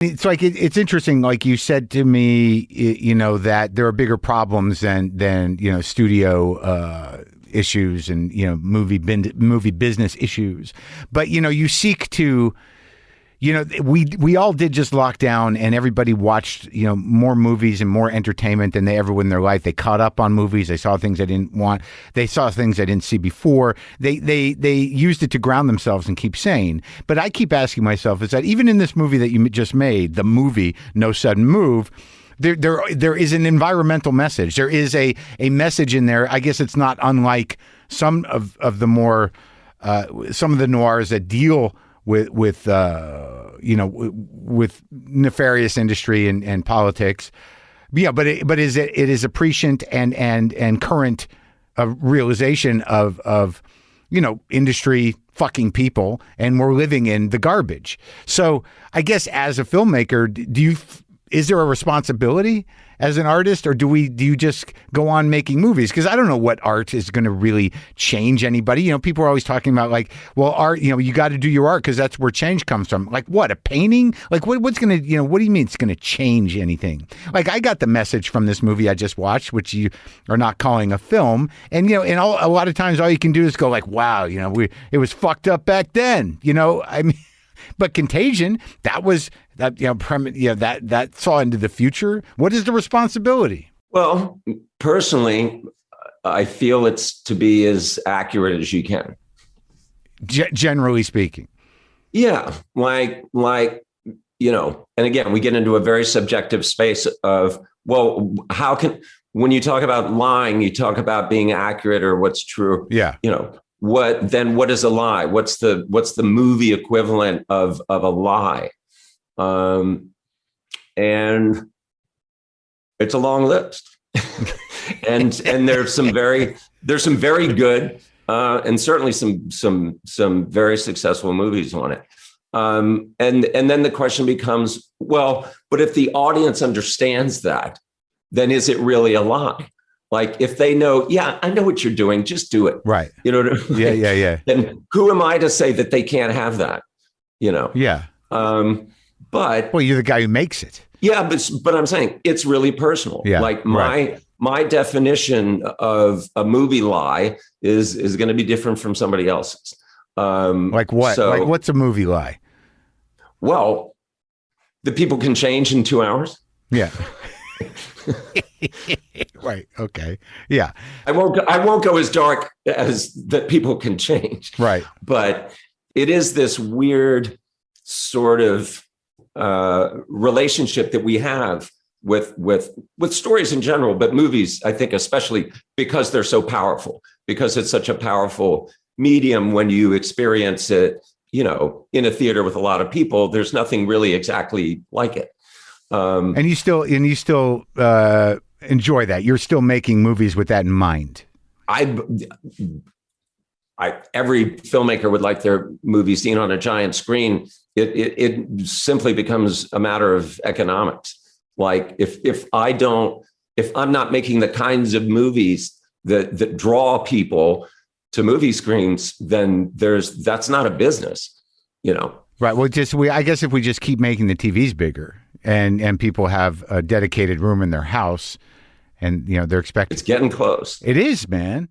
It's like it's interesting. Like you said to me, that there are bigger problems than studio issues and movie business issues. But you seek to. We all did just lock down, and everybody watched, more movies and more entertainment than they ever would in their life. They caught up on movies. They saw things they didn't want. They saw things they didn't see before. They used it to ground themselves and keep sane. But I keep asking myself, is that even in this movie that you just made, the movie No Sudden Move, there is an environmental message. There is a message in there. I guess it's not unlike some of the more some of the noirs that deal with nefarious industry and politics. Yeah, but it is a prescient and current realization of industry fucking people, and we're living in the garbage. So I guess as a filmmaker, is there a responsibility as an artist, or do you just go on making movies? Because I don't know what art is going to really change anybody. People are always talking about like, well, art, you got to do your art because that's where change comes from. Like what, a painting? Like what's going to, what do you mean it's going to change anything? Like I got the message from this movie I just watched, which you are not calling a film. And, and a lot of times all you can do is go like, wow, it was fucked up back then, I mean. But Contagion, that saw into the future. What is the responsibility? Well, personally, I feel it's to be as accurate as you can. Generally speaking. Yeah, like and again, we get into a very subjective space of, well, when you talk about lying, you talk about being accurate or what's true. Yeah. What is a lie? What's the movie equivalent of a lie? And it's a long list. and there's some very good and certainly some very successful movies on it. And then the question becomes, well, but if the audience understands that, then is it really a lie? Like if they know, yeah, I know what you're doing, just do it. Right. You know what I mean? Yeah. Then who am I to say that they can't have that? Yeah. But well, you're the guy who makes it. Yeah, but I'm saying it's really personal. Yeah. Like my definition of a movie lie is going to be different from somebody else's. Like what? Like what's a movie lie? Well, the people can change in 2 hours. Yeah. Right. Okay. Yeah. I won't go as dark as that people can change. Right. But it is this weird sort of relationship that we have with stories in general, but movies, I think, especially because they're so powerful, because it's such a powerful medium when you experience it, in a theater with a lot of people. There's nothing really exactly like it. And you still enjoy that. You're still making movies with that in mind. Every filmmaker would like their movie seen on a giant screen. It simply becomes a matter of economics. Like if I'm not making the kinds of movies that draw people to movie screens, then that's not a business, Right. Well, I guess if we just keep making the TVs bigger and people have a dedicated room in their house, and they're expecting. It's getting close. It is, man.